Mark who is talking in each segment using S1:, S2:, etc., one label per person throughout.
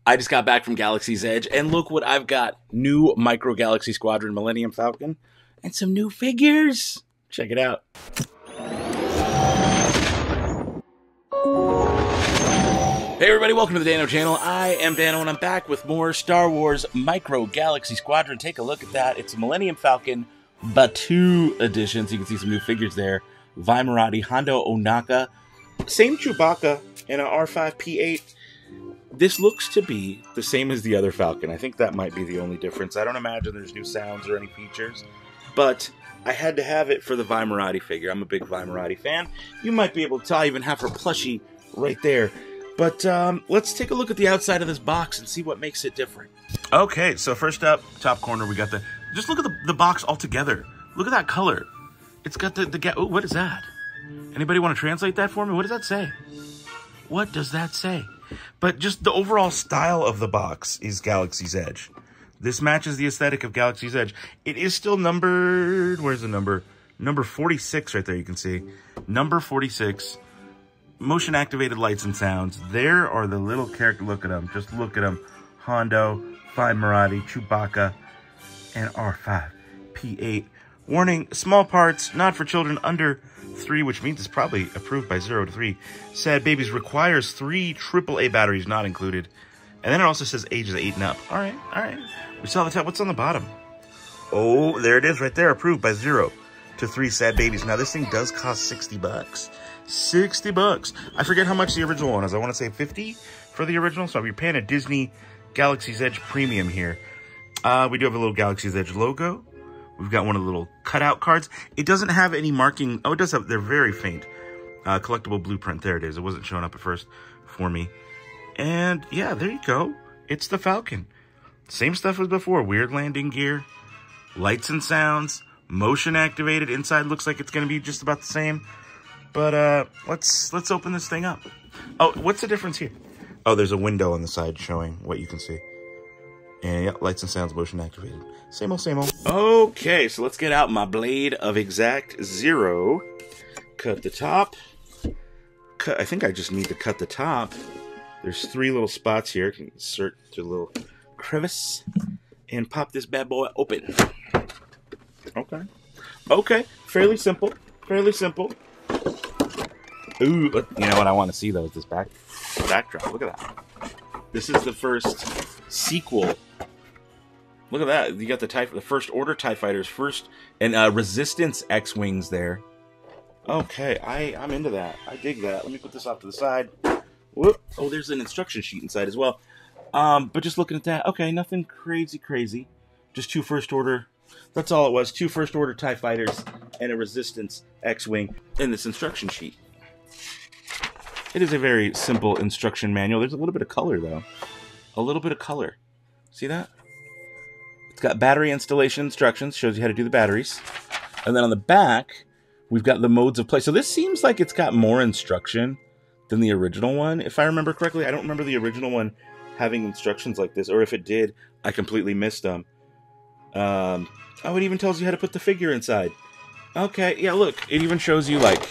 S1: I just got back from Galaxy's Edge, and look what I've got. New Micro Galaxy Squadron Millennium Falcon, and some new figures. Check it out. Hey everybody, welcome to the Dano channel. I am Dano, and I'm back with more Star Wars Micro Galaxy Squadron. Take a look at that. It's a Millennium Falcon Batuu edition, so you can see some new figures there. Moradi, Hondo Ohnaka, same Chewbacca, and an R5P8. This looks to be the same as the other Falcon. I think that might be the only difference. I don't imagine there's new sounds or any features, but I had to have it for the Moradi figure. I'm a big Moradi fan. You might be able to tell. I even have her plushie right there. But let's take a look at the outside of this box and see what makes it different. Okay, so first up, top corner, we got the... Just look at the box altogether. Look at that color. It's got the oh, what is that? Anybody want to translate that for me? What does that say? What does that say? But just the overall style of the box is Galaxy's Edge. This matches the aesthetic of Galaxy's Edge. It is still numbered... Where's the number? Number 46 right there, you can see. Number 46. Motion-activated lights and sounds. There are the little character. Look at them. Just look at them. Hondo, Moradi, Chewbacca, and R5P8. Warning, small parts, not for children under 3, which means it's probably approved by 0 to 3. Sad Babies requires 3 AAA batteries, not included. And then it also says ages 8 and up. All right, all right. We saw the top. What's on the bottom? Oh, there it is right there. Approved by 0 to 3 Sad Babies. Now, this thing does cost 60 bucks. 60 bucks. I forget how much the original one is. I want to say 50 for the original. So you're paying a Disney Galaxy's Edge premium here. We do have a little Galaxy's Edge logo. We've got one of the little cutout cards. It doesn't have any marking. Oh, it does have, they're very faint. Collectible blueprint. There it is. It wasn't showing up at first for me. And yeah, there you go. It's the Falcon. Same stuff as before. Weird landing gear. Lights and sounds. Motion activated. Inside looks like it's going to be just about the same. But let's open this thing up. Oh, what's the difference here? Oh, there's a window on the side showing what you can see. And yeah, lights and sounds, motion activated. Same old, same old. Okay, so let's get out my blade of exact 0. Cut the top. I think I just need to cut the top. There's 3 little spots here. I can insert to a little crevice and pop this bad boy open. Okay. Okay, fairly simple. Fairly simple. Ooh, but you know what I want to see though is this backdrop. Look at that. This is the first sequel. Look at that. You got the First Order TIE Fighters, and Resistance X-Wings there. Okay, I'm into that. I dig that. Let me put this off to the side. Whoop. Oh, there's an instruction sheet inside as well. But just looking at that, okay, nothing crazy. Just 2 First Order. That's all it was. 2 First Order TIE Fighters and a Resistance X-Wing in this instruction sheet. It is a very simple instruction manual. There's a little bit of color, though. A little bit of color. See that? It's got battery installation instructions. Shows you how to do the batteries. And then on the back, we've got the modes of play. So this seems like it's got more instruction than the original one. If I remember correctly, I don't remember the original one having instructions like this. Or if it did, I completely missed them. Oh, it even tells you how to put the figure inside. Okay, yeah, look. It even shows you, like...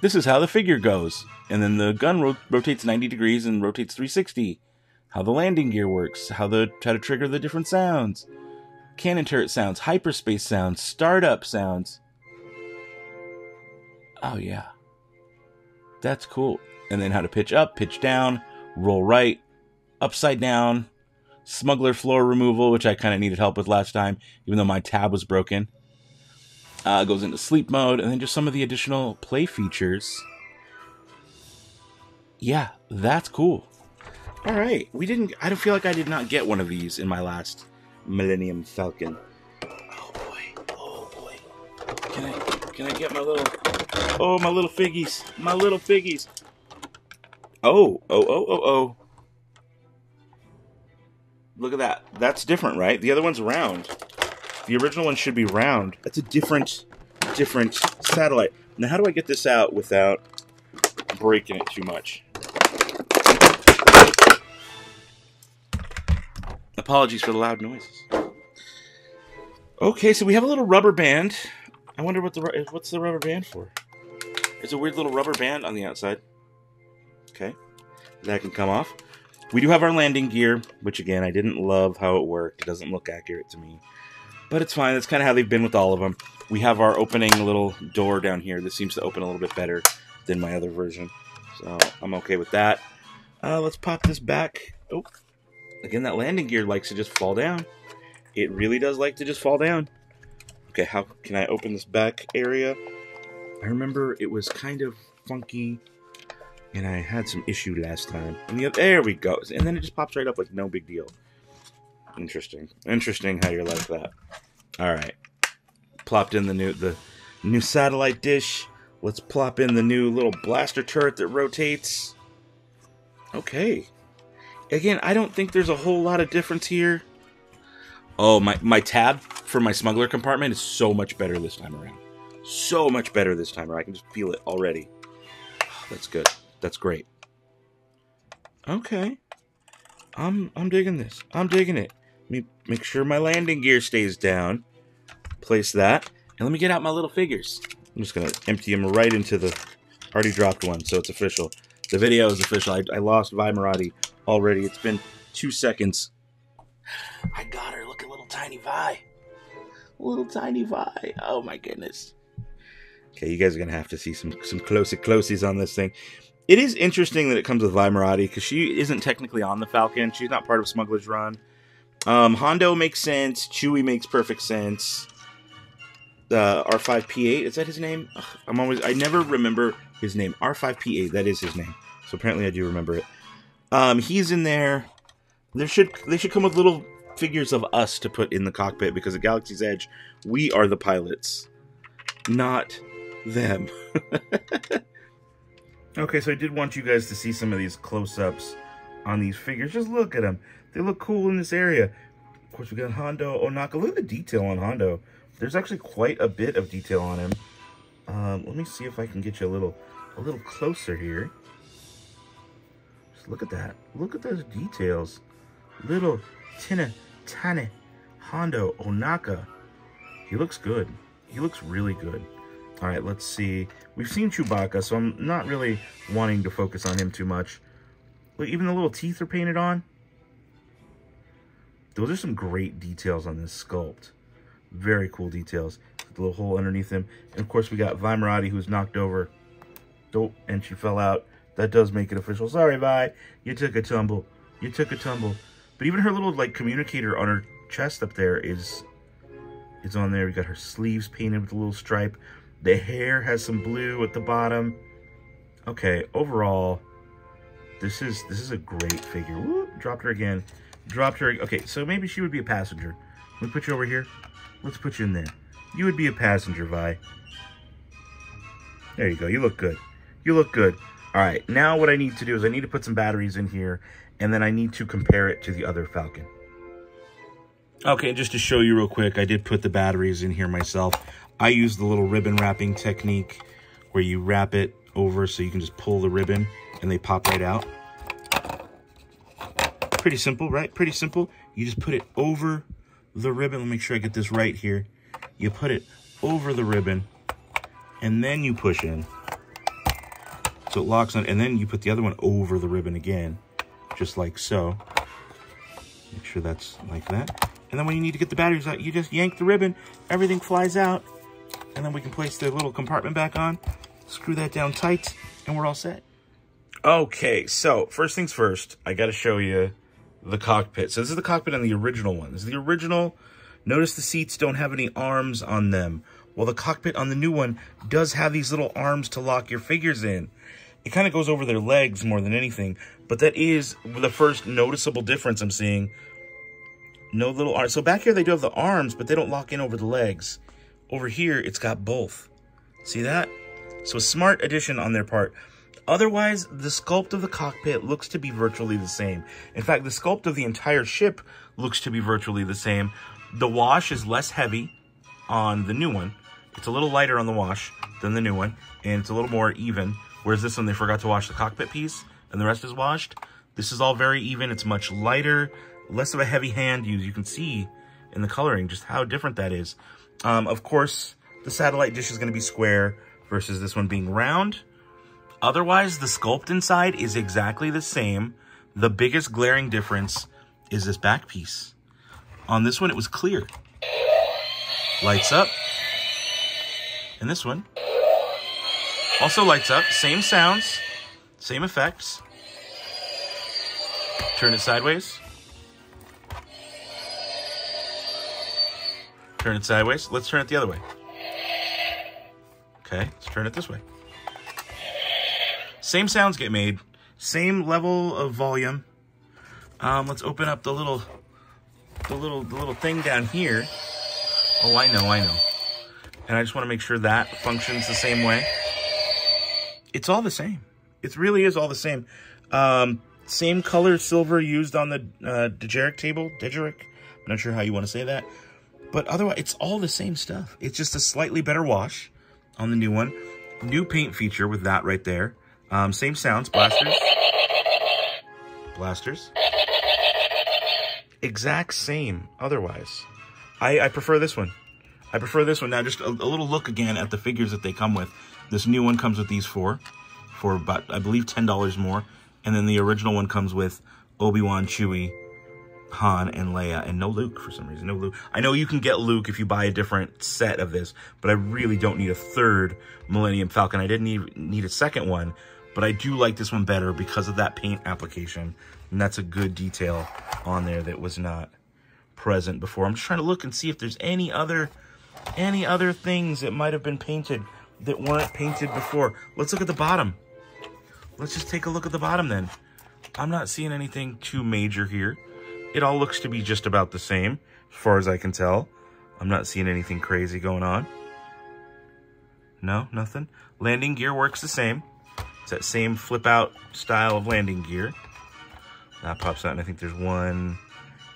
S1: This is how the figure goes. And then the gun rotates 90 degrees and rotates 360. How the landing gear works. How to trigger the different sounds. Cannon turret sounds. Hyperspace sounds. Startup sounds. Oh, yeah. That's cool. And then how to pitch up, pitch down, roll right, upside down, smuggler floor removal, which I kind of needed help with last time, even though my tab was broken. Goes into sleep mode, and then just some of the additional play features. Yeah, that's cool. All right, I don't feel like I did not get one of these in my last Millennium Falcon. Oh boy. Can I get my little? Oh, my little figgies, Oh. Look at that. That's different, right? The other one's round. The original one should be round. That's a different satellite. Now, how do I get this out without breaking it too much? Apologies for the loud noises. Okay, so we have a little rubber band. I wonder what's the rubber band for? There's a weird little rubber band on the outside. Okay, that can come off. We do have our landing gear, which again, I didn't love how it worked. It doesn't look accurate to me. But it's fine. That's kind of how they've been with all of them. We have our opening little door down here. This seems to open a little bit better than my other version. So I'm okay with that. Let's pop this back. Oh, again, that landing gear likes to just fall down. It really does like to just fall down. Okay, how can I open this back area? I remember it was kind of funky, and I had some issue last time. And there we go. And then it just pops right up like no big deal. Interesting. Interesting how you're like that. All right. Plopped in the new satellite dish. Let's plop in the new little blaster turret that rotates. Okay. Again, I don't think there's a whole lot of difference here. Oh, my tab for my smuggler compartment is so much better this time around. So much better this time around. I can just feel it already. Oh, that's good. That's great. Okay. I'm digging this. I'm digging it. Let me make sure my landing gear stays down. Place that. And let me get out my little figures. I'm just going to empty them right into the... Already dropped one, so it's official. The video is official. I lost Moradi already. It's been 2 seconds. I got her. Look at little tiny Vi. Little tiny Vi. Oh my goodness. Okay, you guys are going to have to see some closey-closies on this thing. It is interesting that it comes with Moradi, because she isn't technically on the Falcon. She's not part of Smuggler's Run. Hondo makes sense. Chewie makes perfect sense. R5P8, is that his name? Ugh, I never remember his name. R5P8, that is his name. So apparently I do remember it. He's in there. They should come with little figures of us to put in the cockpit, because at Galaxy's Edge, we are the pilots, not them. Okay, so I did want you guys to see some of these close-ups on these figures. Just look at them. They look cool in this area. Of course, we got Hondo Ohnaka. Look at the detail on Hondo. There's actually quite a bit of detail on him. Let me see if I can get you a little closer here. Just look at that. Look at those details. Little tiny Hondo Ohnaka. He looks good. He looks really good. All right, let's see. We've seen Chewbacca, so I'm not really wanting to focus on him too much. Look, even the little teeth are painted on. Those are some great details on this sculpt. Very cool details. The little hole underneath him. And of course, we got Vi Moradi, who's knocked over. Oh, and she fell out. That does make it official. Sorry, Vi. You took a tumble. You took a tumble. But even her little, like, communicator on her chest up there is on there. We got her sleeves painted with a little stripe. The hair has some blue at the bottom. Okay, overall, this is a great figure. Whoop, dropped her again. Dropped her. Okay, so maybe she would be a passenger. Let me put you over here. Let's put you in there. You would be a passenger, Vi. There you go. You look good. You look good. All right, now what I need to do is I need to put some batteries in here, and then I need to compare it to the other Falcon. Okay, just to show you real quick, I did put the batteries in here myself. I use the little ribbon wrapping technique where you wrap it over so you can just pull the ribbon and they pop right out. Pretty simple, right? Pretty simple. You just put it over the ribbon. Let me make sure I get this right here. You put it over the ribbon and then you push in. So it locks on, and then you put the other one over the ribbon again, just like so. Make sure that's like that. And then when you need to get the batteries out, you just yank the ribbon, everything flies out, and then we can place the little compartment back on, screw that down tight, and we're all set. Okay, so first things first, I gotta show you the cockpit. So this is the cockpit on the original one. This is the original. Notice the seats don't have any arms on them. Well, the cockpit on the new one does have these little arms to lock your figures in. It kind of goes over their legs more than anything, but that is the first noticeable difference I'm seeing. No little arms. So back here they do have the arms, but they don't lock in over the legs. Over here, it's got both. See that? So a smart addition on their part. Otherwise, the sculpt of the cockpit looks to be virtually the same. In fact, the sculpt of the entire ship looks to be virtually the same. The wash is less heavy on the new one. It's a little lighter on the wash than the new one, and it's a little more even. Whereas this one, they forgot to wash the cockpit piece, and the rest is washed. This is all very even. It's much lighter, less of a heavy hand use. You can see in the coloring just how different that is. Of course, the satellite dish is going to be square versus this one being round. Otherwise, the sculpt inside is exactly the same. The biggest glaring difference is this back piece. On this one, it was clear. Lights up. And this one also lights up. Same sounds, same effects. Turn it sideways. Turn it sideways. Let's turn it the other way. Okay, let's turn it this way. Same sounds get made. Same level of volume. Let's open up the little thing down here. Oh, I know. And I just want to make sure that functions the same way. It's all the same. It really is all the same. Same color silver used on the Dejeric table. Dejeric. I'm not sure how you want to say that. But otherwise, it's all the same stuff. It's just a slightly better wash on the new one. New paint feature with that right there. Same sounds. Blasters. Blasters. Exact same otherwise. I prefer this one. I prefer this one. Now, just a little look again at the figures that they come with. This new one comes with these four for about, I believe, $10 more. And then the original one comes with Obi-Wan, Chewie, Han, and Leia, and no Luke for some reason. No Luke. I know you can get Luke if you buy a different set of this, but I really don't need a third Millennium Falcon. I didn't need a second one, but I do like this one better because of that paint application. And that's a good detail on there that was not present before. I'm just trying to look and see if there's any other things that might have been painted that weren't painted before. Let's look at the bottom. Let's just take a look at the bottom then. I'm not seeing anything too major here. It all looks to be just about the same, as far as I can tell. I'm not seeing anything crazy going on. No, nothing. Landing gear works the same. It's that same flip-out style of landing gear. That pops out, and I think there's one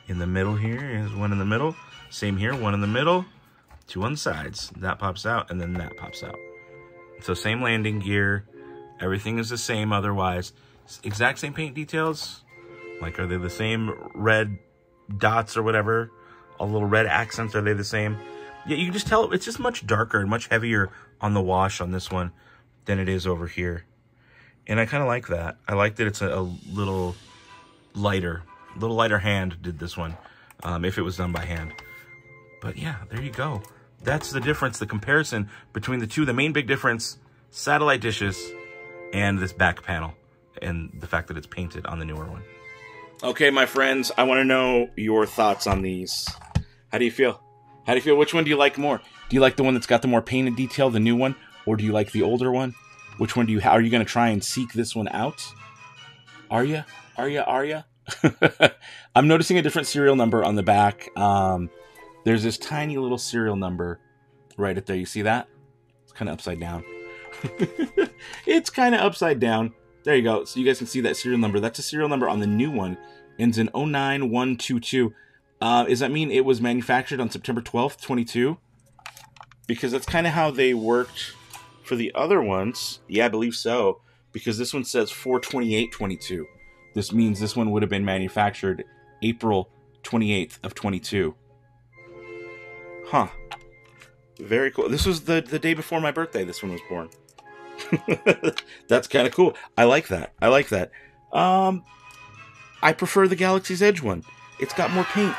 S1: in the middle here. There's one in the middle. Same here, one in the middle, two on the sides. That pops out, and then that pops out. So same landing gear. Everything is the same otherwise. Exact same paint details. Like, are they the same red dots or whatever? All little red accents, are they the same? Yeah, you can just tell it's just much darker and much heavier on the wash on this one than it is over here. And I kind of like that. I like that it's a little lighter. A little lighter hand did this one, if it was done by hand. But yeah, there you go. That's the difference, the comparison between the two. The main big difference, satellite dishes and this back panel, and the fact that it's painted on the newer one. Okay, my friends, I want to know your thoughts on these. How do you feel? How do you feel? Which one do you like more? Do you like the one that's got the more painted detail, the new one? Or do you like the older one? Which one do you... Are you going to try and seek this one out? Are you? Are you? I'm noticing a different serial number on the back. There's this tiny little serial number right up there. You see that? It's kind of upside down. It's kind of upside down. There you go. So you guys can see that serial number. That's a serial number on the new one. Ends in 09122. Does that mean it was manufactured on September 12th, 22? Because that's kind of how they worked for the other ones. Yeah, I believe so. Because this one says 4/28/22. This means this one would have been manufactured April 28th of 22. Huh. Very cool. This was the day before my birthday this one was born. That's kind of cool. I like that. I like that. I prefer the Galaxy's Edge one. It's got more paint,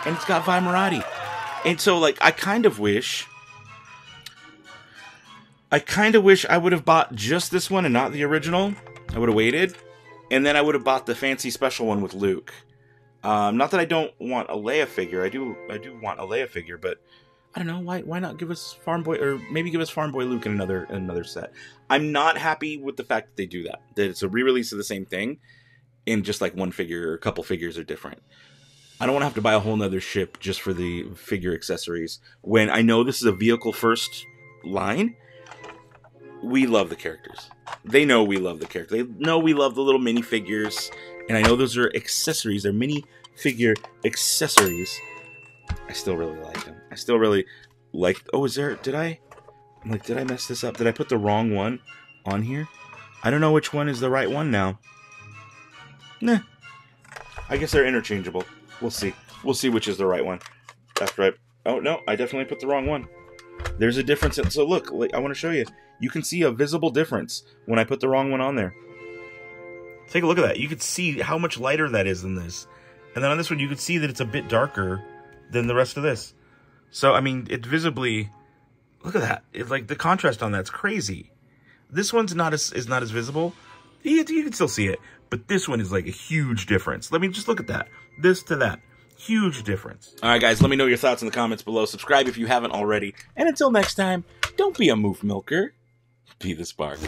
S1: and it's got Moradi. And so, like, I kind of wish I would have bought just this one and not the original. I would have waited, and then I would have bought the fancy special one with Luke. Not that I don't want a Leia figure. I do want a Leia figure, but I don't know, why not give us Farm Boy, or maybe give us Farm Boy Luke in another set. I'm not happy with the fact that they do that. That it's a re-release of the same thing, and just like one figure or a couple figures are different. I don't want to have to buy a whole nother ship just for the figure accessories, when I know this is a vehicle first line. We love the characters. They know we love the characters. They know we love the little mini figures, and I know those are accessories. They're mini figure accessories. I still really like them. I still really like... Oh, did I mess this up? Did I put the wrong one on here? I don't know which one is the right one now. Nah. I guess they're interchangeable. We'll see. We'll see which is the right one. Oh, no. I definitely put the wrong one. There's a difference. So look, I want to show you. You can see a visible difference when I put the wrong one on there. Take a look at that. You can see how much lighter that is than this. And then on this one, you can see that it's a bit darker than the rest of this. So, I mean, it visibly... Look at that. It's like the contrast on that's crazy. This one's not as visible. You can still see it. But this one is like a huge difference. Let me just look at that. this to that. Huge difference. All right, guys, let me know your thoughts in the comments below. Subscribe if you haven't already. And until next time, don't be a moof milker. Be the spark.